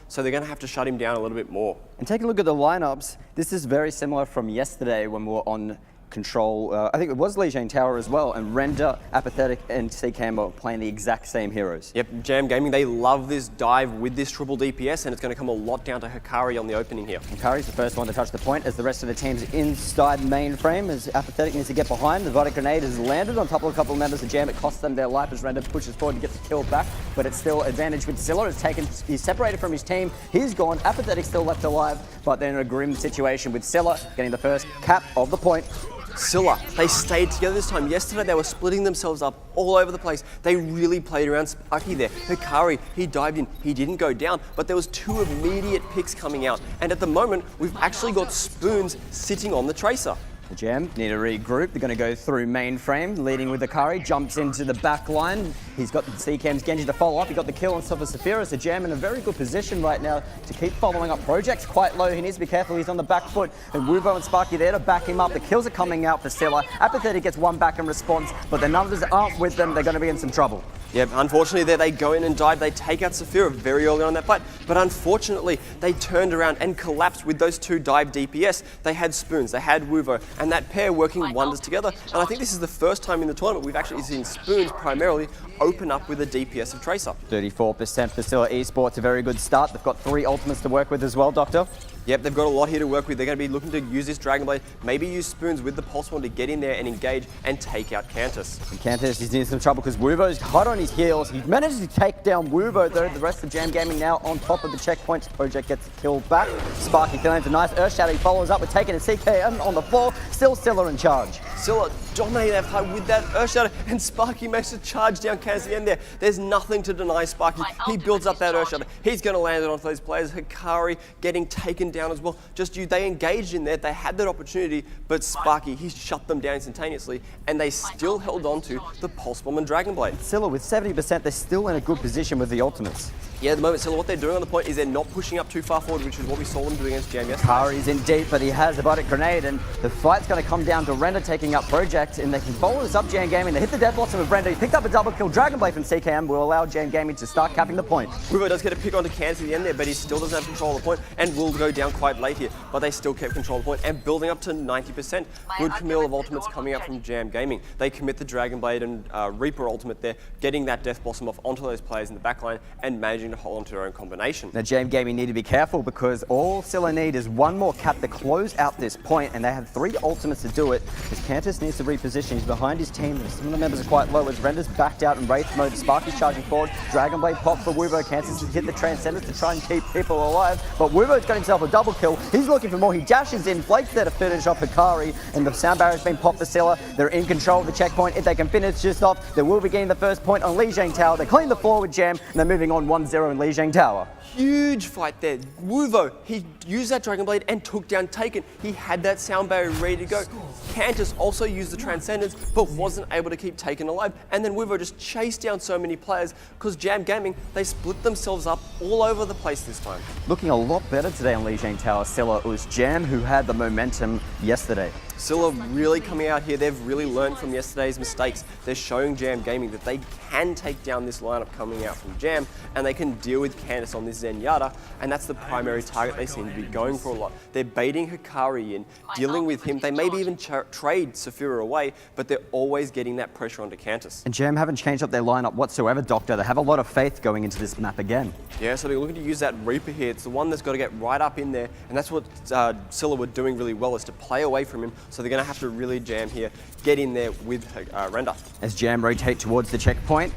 so they're going to have to shut him down a little bit more. And take a look at the lineups. This is very similar from yesterday when we were on control. I think it was Lijiang Tower as well, and Render, Apathetic, and CKM are playing the exact same heroes. Yep, Jam Gaming, they love this dive with this triple DPS, and it's going to come a lot down to Hikari on the opening here. Hikari's the first one to touch the point as the rest of the team's inside mainframe, as Apathetic needs to get behind. The Vodic Grenade has landed on top of a couple of members of Jam. It costs them their life as Render pushes forward and gets the kill back, but it's still advantage with Scylla. He's separated from his team. He's gone. Apathetic still left alive, but they're in a grim situation with Scylla getting the first cap of the point. Scylla, they stayed together this time. Yesterday, they were splitting themselves up all over the place. They really played around Sparky there. Hikari, he dived in. He didn't go down, but there was 2 immediate picks coming out. And at the moment, we've actually got Spoons sitting on the Tracer. The Jam need to regroup. They're going to go through mainframe, leading with Hikari, jumps into the back line. He's got CKM's Genji to follow up. He got the kill on top of Sephiroth. The Jam in a very good position right now to keep following up. Project's quite low. He needs to be careful. He's on the back foot. And Wuvo and Sparky there to back him up. The kills are coming out for Scylla. Apathetic gets one back in response, but the numbers aren't with them. They're going to be in some trouble. Yep, unfortunately there they go in and dive. They take out Sephiroth very early on that fight, but unfortunately they turned around and collapsed with those 2 dive DPS. They had Spoons, they had Wuvo, and that pair working wonders together. And I think this is the first time in the tournament we've actually seen Spoons primarily open up with a DPS of Tracer. 34% for Scylla Esports, a very good start. They've got 3 ultimates to work with as well, Doctor. Yep, they've got a lot here to work with. They're going to be looking to use this Dragon Blade, maybe use Spoons with the Pulse Wand to get in there and engage and take out Cantus. And Cantus is in some trouble because Wuvo's hot on his heels. He managed to take down Wuvo though. The rest of Jam Gaming now on top of the checkpoints. Project gets the kill back. Sparky lands a nice Earth Shadow. He follows up with taking a CKM on the floor. Still Scylla in charge. Scylla dominating that fight with that Earth Shadow, and Sparky makes a charge down Cantus at the end there. There's nothing to deny Sparky. He builds up that Earth Shadow. He's going to land it onto those players. Hikari getting taken down as well. They engaged in there, they had that opportunity, but Sparky, he shut them down instantaneously, and they still held on to the Pulse Bomb and Dragon Blade. Scylla with 70%, they're still in a good position with the ultimates. Yeah, at the moment, Scylla, what they're doing on the point is they're not pushing up too far forward, which is what we saw them doing against Jam yesterday. Kari's in deep, but he has a Vodic Grenade, and the fight's going to come down to Render taking up Project, and they can follow this up Jam Gaming. They hit the Death Blossom with Render. He picked up a double kill. Dragon Blade from CKM will allow Jam Gaming to start capping the point. Wuvo does get a pick onto Cantus at the end there, but he still doesn't have control of the point, and will go down quite late here. But they still kept control of the point and building up to 90%. Good Camille of ultimates coming up from Jam Gaming. They commit the Dragon Blade and Reaper ultimate there, getting that Death Blossom off onto those players in the backline and managing to hold onto their own combination. Now Jam Gaming need to be careful because all Scylla need is one more cap to close out this point, and they have 3 ultimates to do it. As Cantus needs to reposition, he's behind his team. Some of the members are quite low as Render's backed out in Wraith mode. Sparky's charging forward. Dragon Blade pop for Wuvo. Cantus has hit the Transcendence to try and keep people alive, but Wuvo's got himself a double kill. He's looking for more. He dashes in, Flake's there to finish off Hikari, and the sound barrier's been popped for Scylla. They're in control of the checkpoint. If they can finish this off, they will be getting the first point on Lijiang Tower. They clean the floor with Jam, and they're moving on 1-0 in Lijiang Tower. Huge fight there. Wuvo, he used that Dragon Blade and took down Taken. He had that sound barrier ready to go. Cantus also used the Transcendence, but wasn't able to keep Taken alive. And then Wuvo just chased down so many players because Jam Gaming, they split themselves up all over the place this time. Looking a lot better today on Lijiang Tower, Scylla. It was Jam who had the momentum yesterday. Scylla really coming out here. They've really learned from yesterday's mistakes. They're showing Jam Gaming that they can take down this lineup coming out from Jam, and they can deal with Cantus on this Zenyatta, and that's the primary target they seem to be going for a lot. They're baiting Hikari in, dealing with him. They maybe even trade Saphira away, but they're always getting that pressure onto Cantus. And Jam haven't changed up their lineup whatsoever, Doctor. They have a lot of faith going into this map again. Yeah, so they're looking to use that Reaper here. It's the one that's got to get right up in there, and that's what Scylla were doing really well, is to play away from him. So they're going to have to really Jam here, get in there with Render. As Jam rotate towards the checkpoint,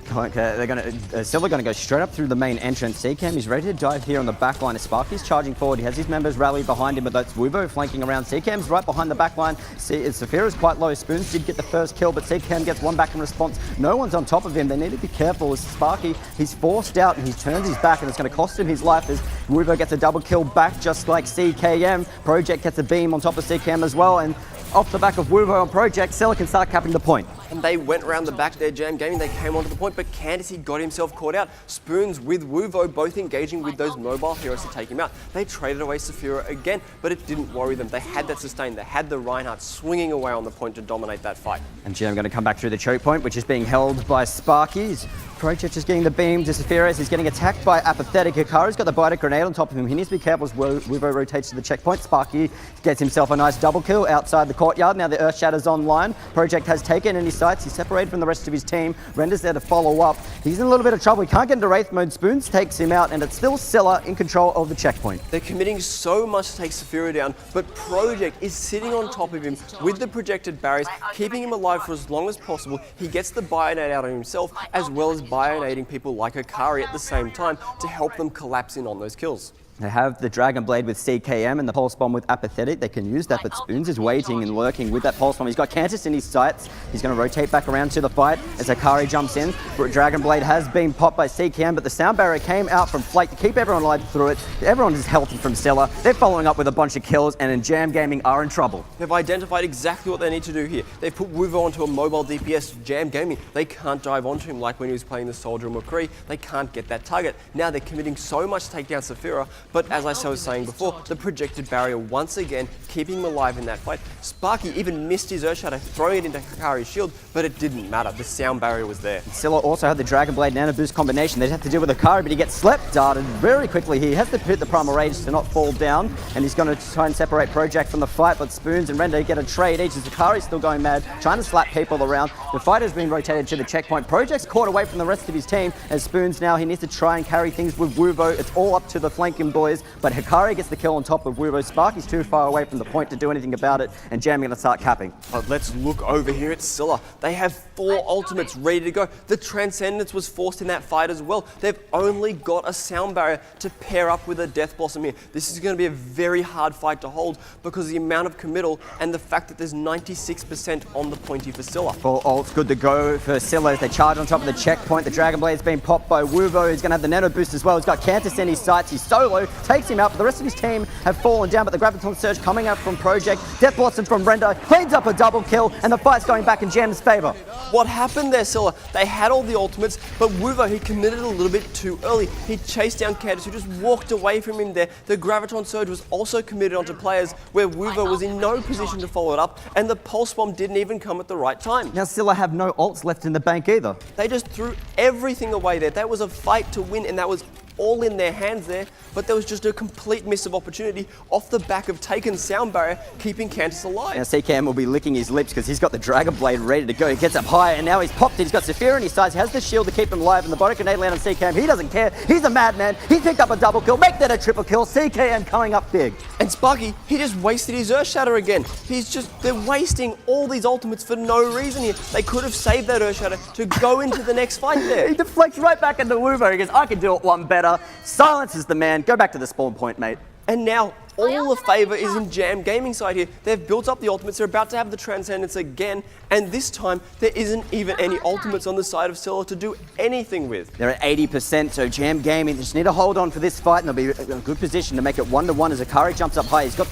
Scylla going to go straight up through the main entrance. CKM is ready to dive here on the back line. Sparky's charging forward. He has his members rallied behind him, but that's Wuvo flanking around. CKM's right behind the back line. Saphira's quite low. Spoons did get the first kill, but CKM gets one back in response. No one's on top of him. They need to be careful as Sparky, he's forced out and he turns his back, and it's going to cost him his life as Wuvo gets a double kill back just like CKM. Project gets a beam on top of CKM as well, and off the back of Wuvo on Project, Scylla can start capping the point. and they went around the back there, Jam Gaming, they came onto the point, but Candace, he got himself caught out. Spoons with Wuvo both engaging with those mobile heroes to take him out. They traded away Saphira again, but it didn't worry them. They had that sustain, they had the Reinhardt swinging away on the point to dominate that fight. And Jam going to come back through the choke point, which is being held by Sparky's. Project is getting the beam to Saphira as he's getting attacked by Apathetic. Hikaru's got the biter grenade on top of him. He needs to be careful as Wuvo rotates to the checkpoint. Sparky gets himself a nice double kill outside the courtyard. Now the Earth Shatter's online. Project has taken any sights. He's separated from the rest of his team. Render's there to follow up. He's in a little bit of trouble. He can't get into Wraith mode. Spoons takes him out, and it's still Scylla in control of the checkpoint. They're committing so much to take Saphira down, but Project is sitting on top of him with the projected barriers, keeping him alive for as long as possible. He gets the Bionate out of himself, as well as Bionating people like Hikari at the same time to help them collapse in on those kills. They have the Dragon Blade with CKM and the Pulse Bomb with Apathetic. They can use that, but Spoons is waiting and lurking with that Pulse Bomb. He's got Cantus in his sights. He's going to rotate back around to the fight as Hikari jumps in. Dragon Blade has been popped by CKM, but the sound barrier came out from Flake to keep everyone alive through it. Everyone is healthy from Scylla. They're following up with a bunch of kills, and in Jam Gaming are in trouble. They've identified exactly what they need to do here. They've put Wuvo onto a mobile DPS. Jam Gaming, they can't dive onto him like when he was playing the Soldier and McCree. They can't get that target. Now they're committing so much to take down Saphira, but as I was saying before, the projected barrier once again keeping him alive in that fight. Sparky even missed his Earth Shatter, throwing it into Hikari's shield, but it didn't matter. The sound barrier was there. Scylla also had the Dragon Blade Nano Boost combination. They'd have to deal with Hikari, but he gets slept darted very quickly. He has to hit the Primal Rage to not fall down, and he's going to try and separate Project from the fight, but Spoons and Render get a trade each as Hikari's still going mad, trying to slap people around. The fight has been rotated to the checkpoint. Project's caught away from the rest of his team, as Spoons now, he needs to try and carry things with Wuvo. It's all up to the flanking boys, but Hikari gets the kill on top of Wuvo. Sparky's too far away from the point to do anything about it, and Jam going to start capping. But let's look over here at Scylla. They have 4 ultimates ready to go. The Transcendence was forced in that fight as well. They've only got a sound barrier to pair up with a Death Blossom here. This is going to be a very hard fight to hold because of the amount of committal and the fact that there's 96% on the point here for Scylla. 4 ults good to go for Scylla as they charge on top of the checkpoint. The Dragon Blade's been popped by Wuvo. He's going to have the Nano Boost as well. He's got Cantus in his sights. He's solo, takes him out, but the rest of his team have fallen down, but the Graviton Surge coming out from Project. Death Blossom from Render cleans up a double kill, and the fight's going back in Jam's favor. What happened there, Scylla? They had all the ultimates, but Wuvo, he committed a little bit too early. He chased down Candace, who just walked away from him there. The Graviton Surge was also committed onto players where Wuvo was in no position to follow it up, and the Pulse Bomb didn't even come at the right time. Now Scylla have no ults left in the bank either. They just threw everything away there. That was a fight to win, and that was all in their hands there, but there was just a complete miss of opportunity off the back of taken sound barrier, keeping Cantus alive. Now CKM will be licking his lips because he's got the Dragon Blade ready to go. He gets up high, and now he's popped it. He's got Saphira in his sides. He has the shield to keep him alive, and the body grenade land on CKM. He doesn't care. He's a madman. He's picked up a double kill. Make that a triple kill. CKM coming up big. And Sparky, he just wasted his Earth Shatter again. They're wasting all these ultimates for no reason here. They could have saved that Earth Shatter to go into the next fight there. He deflects right back into Wuvo. He goes, I can do it one better. Silence is the man. Go back to the spawn point, mate. And now all the favour is in Jam Gaming side here. They've built up the ultimates. They're about to have the Transcendence again. And this time, there isn't even any ultimates on the side of Scylla to do anything with. They're at 80%, so Jam Gaming just need to hold on for this fight, and they'll be in a good position to make it 1-1 as Hikari jumps up high. He's got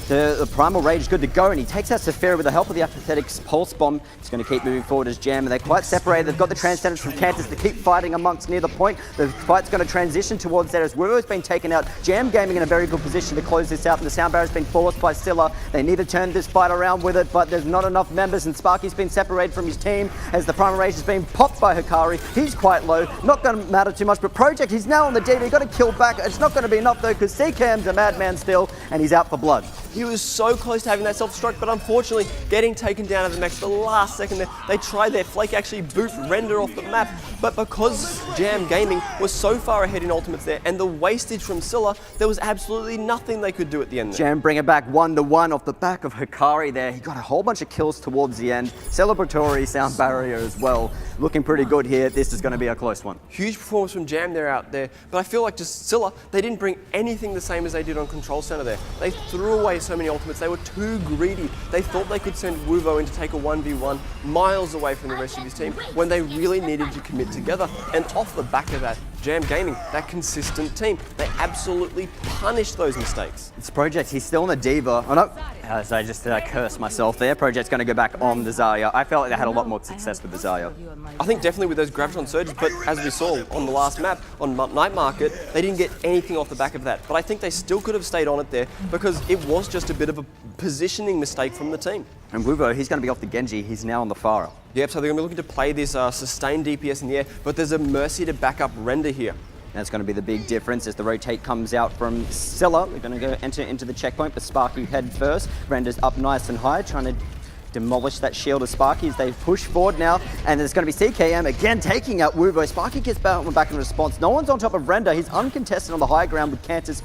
the Primal Rage is good to go, and he takes out Saphira with the help of the Apathetic's Pulse Bomb. He's going to keep moving forward as Jam, and they're quite separated. They've got the Transcendence from Cantus to keep fighting amongst near the point. The fight's going to transition towards there as Wuvo's been taken out. Jam Gaming in a very good position to close this out, and the sound barrier's been forced by Scylla. They need to turn this fight around with it, but there's not enough members, and Sparky's been separated from his team as the Primal Rage has been popped by Hikari. He's quite low, not going to matter too much, but Project, he's now on the DD. He's got to kill back. It's not going to be enough though, because CKM's a madman still, and he's out for blood. He was so close to having that self-destruct, but unfortunately getting taken down at the max the last second there. They tried their Flake actually boot Render off the map, but because Jam Gaming was so far ahead in ultimates there and the wastage from Scylla, there was absolutely nothing they could do at the end there. Jam bring it back 1-1 off the back of Hikari there. He got a whole bunch of kills towards the end. Celebratory sound barrier as well. Looking pretty good here. This is going to be a close one. Huge performance from Jam there out there, but I feel like just Scylla, they didn't bring anything the same as they did on Control Center there. They threw away so many ultimates. They were too greedy. They thought they could send Wuvo in to take a 1v1 miles away from the rest of his team when they really needed to commit together. And off the back of that, Jam Gaming, that consistent team. They absolutely punish those mistakes. It's Project, he's still on the Diva. Oh no, so I just cursed myself there. Project's going to go back on the Zarya. I felt like they had a lot more success with the Zarya. I think definitely with those Graviton surges, but as we saw on the last map, on Night Market, they didn't get anything off the back of that. But I think they still could have stayed on it there because it was just a bit of a positioning mistake from the team. And Wuvo, he's going to be off the Genji. He's now on the Pharah. Yep, so they're going to be looking to play this sustained DPS in the air, but there's a Mercy to back up Render here. That's going to be the big difference as the rotate comes out from Scylla. They're going to go enter into the checkpoint, but Sparky head first. Render's up nice and high, trying to demolish that shield of Sparky as they push forward now. And there's going to be CKM again taking out Wuvo. Sparky gets back in response. No one's on top of Render. He's uncontested on the high ground with Cantus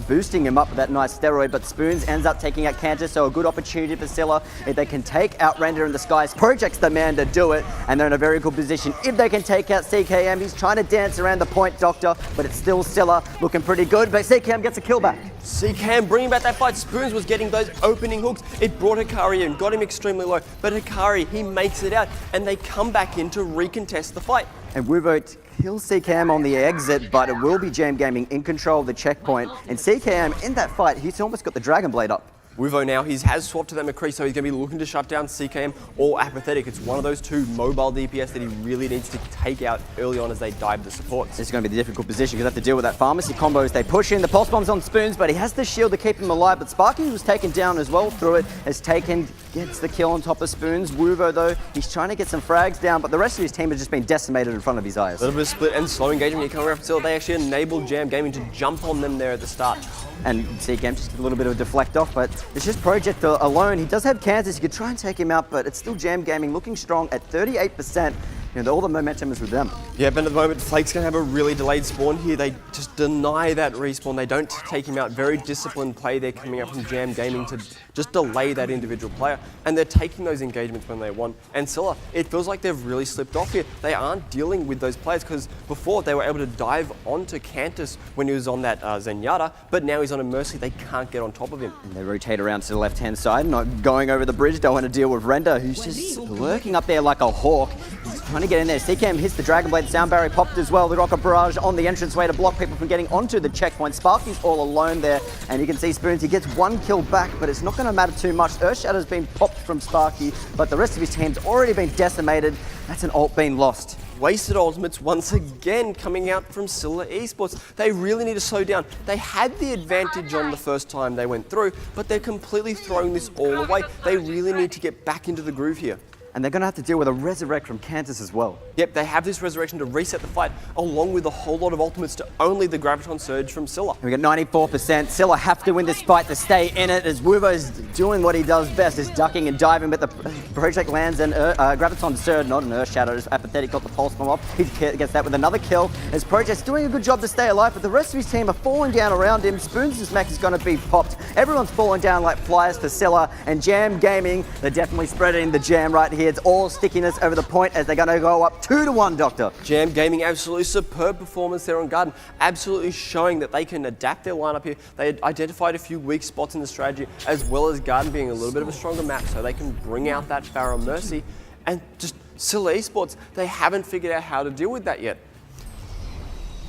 boosting him up with that nice steroid. But Spoons ends up taking out Cantus, so a good opportunity for Scylla. If they can take out Render in the skies, Project's the man to do it. And they're in a very good position. If they can take out CKM, he's trying to dance around the point, Doctor, but it's still Scylla looking pretty good. But CKM gets a kill back. CKM bringing back that fight. Spoons was getting those opening hooks. It brought Hikari in, got him extremely low. But Hikari, he makes it out, and they come back in to recontest the fight. And Wuvo kills CKM on the exit, but it will be Jam Gaming in control of the checkpoint. And CKM in that fight, he's almost got the Dragon Blade up. Wuvo now, he has swapped to that McCree, so he's going to be looking to shut down CKM or Apathetic. It's one of those two mobile DPS that he really needs to take out early on as they dive the supports. This is going to be the difficult position because they have to deal with that pharmacy combo as they push in. The pulse bomb's on Spoons, but he has the shield to keep him alive. But Sparky was taken down as well through it, gets the kill on top of Spoons. Wuvo, though, he's trying to get some frags down, but the rest of his team has just been decimated in front of his eyes. A little bit of split and slow engagement here coming around from Scylla. They actually enabled Jam Gaming to jump on them there at the start. And CKM just a little bit of a deflect off, but it's just Project alone. He does have Kansas, you could try and take him out, but it's still Jam Gaming looking strong at 38%. You know, all the momentum is with them. Yeah, but at the moment, Flake's going to have a really delayed spawn here. They just deny that respawn. They don't take him out. Very disciplined play there coming out from Jam Gaming to just delay that individual player. And they're taking those engagements when they want. And Scylla, it feels like they've really slipped off here. They aren't dealing with those players because before they were able to dive onto Cantus when he was on that Zenyatta, but now he's on a Mercy. They can't get on top of him. And they rotate around to the left-hand side, not going over the bridge. Don't want to deal with Render, who's just lurking up there like a hawk. He's trying to get in there. CKM hits the Dragon Blade, sound barrier popped as well. The Rocket Barrage on the entranceway to block people from getting onto the checkpoint. Sparky's all alone there, and you can see Spoons, he gets one kill back, but it's not going to matter too much. Earthshadow's been popped from Sparky, but the rest of his team's already been decimated. That's an ult being lost. Wasted ultimates once again coming out from Scylla Esports. They really need to slow down. They had the advantage on the first time they went through, but they're completely throwing this all away. They really need to get back into the groove here. And they're going to have to deal with a resurrect from Kansas as well. Yep, they have this resurrection to reset the fight, along with a whole lot of ultimates to only the Graviton Surge from Scylla. And we got 94%. Scylla have to win this fight to stay in it, as Wuvo's doing what he does best, is ducking and diving, but the Project lands and Graviton Surge, not an Earthshadow, is Apathetic, got the pulse bomb off. He gets that with another kill, as Project's doing a good job to stay alive, but the rest of his team are falling down around him. Spoons' mech is going to be popped. Everyone's falling down like flies for Scylla, and Jam Gaming, they're definitely spreading the jam right here. It's all stickiness over the point as they're going to go up 2-1, Doctor. Jam Gaming, absolutely superb performance there on Garden, absolutely showing that they can adapt their lineup here. They had identified a few weak spots in the strategy, as well as Garden being a little bit of a stronger map, so they can bring out that Pharaoh Mercy. And just Scylla Esports, they haven't figured out how to deal with that yet.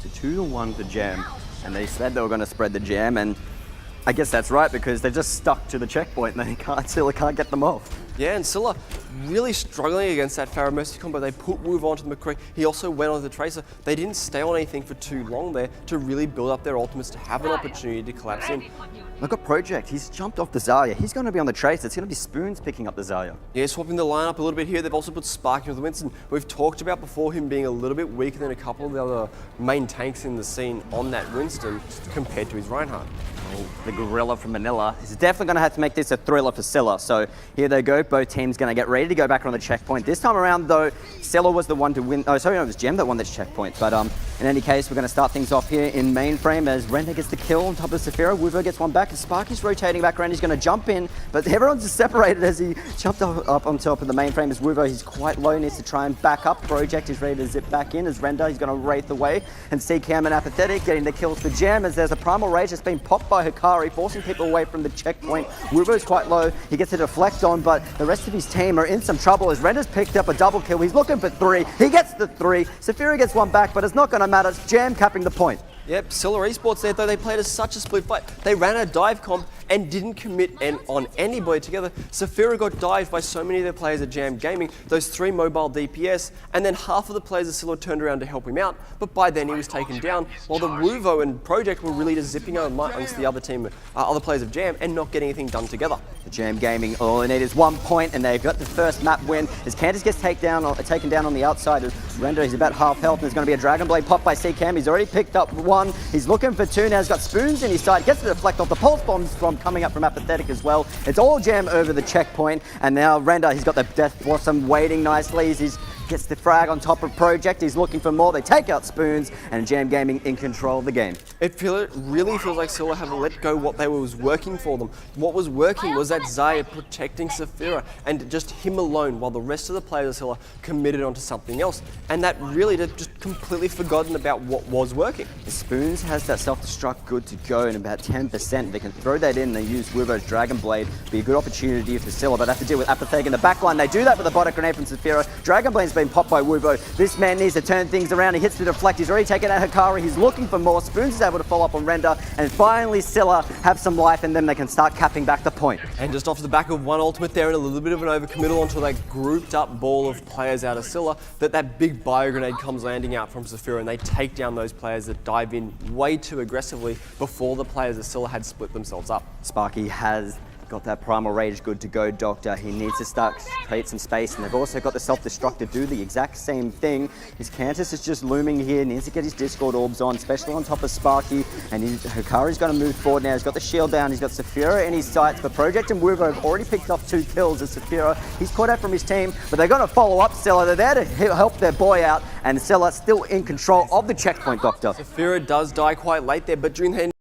It's a 2-1 for Jam, and they said they were going to spread the jam, and I guess that's right because they're just stuck to the checkpoint and Scylla can't get them off. Yeah, and Scylla really struggling against that Pharaoh Mercy combo. They put Wuvo onto the McCree. He also went onto the Tracer. They didn't stay on anything for too long there to really build up their ultimates to have an opportunity to collapse in. Look at Project. He's jumped off the Zarya. He's going to be on the Tracer. It's going to be Spoons picking up the Zarya. Yeah, swapping the lineup a little bit here. They've also put Sparky with Winston. We've talked about before him being a little bit weaker than a couple of the other main tanks in the scene on that Winston compared to his Reinhardt. The gorilla from Manila is definitely going to have to make this a thriller for Scylla. So here they go. Both teams going to get ready to go back on the checkpoint. This time around, though, Scylla was the one to win. Oh, sorry, no, it was Gem that won this checkpoint. But in any case, we're going to start things off here in mainframe as Render gets the kill on top of Saphira. Wuvo gets one back, and Sparky's rotating back around. He's going to jump in, but everyone's just separated as he jumped up on top of the mainframe. As Wuvo, he's quite low, needs to try and back up. Project is ready to zip back in as Render. He's going to wraith away, and CKM and Apathetic getting the kills for Gem as there's a Primal Rage that's been popped by Hikari, forcing people away from the checkpoint. Wuvo's quite low. He gets a deflect on, but The rest of his team are in some trouble as Render's picked up a double kill. He's looking for 3. He gets the 3. Safira gets one back, but it's not going to matter. It's Jam capping the point. Yep, Scylla Esports there, though they played as such a split fight. They ran a dive comp and didn't commit on anybody together. Safira got dived by so many of their players at Jam Gaming, those 3 mobile DPS, and then half of the players at Scylla turned around to help him out, but by then he was taken down, while the Wuvo and Project were really just zipping amongst the other players of Jam and not getting anything done together. The Jam Gaming, all they need is 1 point, and they've got the first map win. As Candace gets taken down on the outside, Render, he's about half health, and there's going to be a Dragon Blade pop by CCam. He's already picked up 1. He's looking for 2 now. He's got spoons in his side. Gets to deflect off the pulse bombs from coming up from Apathetic as well. It's all Jam over the checkpoint, and now Render, he's got the Death Blossom waiting nicely. He's gets the frag on top of Project. He's looking for more. They take out spoons, and Jam Gaming in control of the game. It really feels like Scylla have let go what was working for them. What was working was that Zaya protecting Safira and just him alone, while the rest of the players of Scylla committed onto something else. And that really just completely forgotten about what was working. The Spoons has that self-destruct good to go in about 10%. They can throw that in. They use Wuvo's Dragon Blade. Be a good opportunity for Scylla, but they have to deal with Apathetic in the backline. They do that with a bottle grenade from Safira. Dragon Blade's been popped by Wuvo. This man needs to turn things around. He hits the deflect. He's already taken out Hikari. He's looking for more. Spoons is able to follow up on Render, and finally Scylla have some life, and then they can start capping back the point. And just off the back of one ultimate there and a little bit of an overcommittal onto that grouped up ball of players out of Scylla, that big bio grenade comes landing out from Safira, and they take down those players that dive in way too aggressively before the players of Scylla had split themselves up. Sparky has got that Primal Rage good to go, Doctor. He needs to start create some space, and they've also got the self-destruct to do the exact same thing. His Cantus is just looming here, needs to get his Discord orbs on, especially on top of Sparky, and Hikari's going to move forward now. He's got the shield down, he's got Safira in his sights, but Project and Wuvo have already picked off 2 kills as Safira. He's caught out from his team, but they're going to follow up Scylla. They're there to help their boy out, and Scylla still in control of the checkpoint, Doctor. Safira does die quite late there, but during the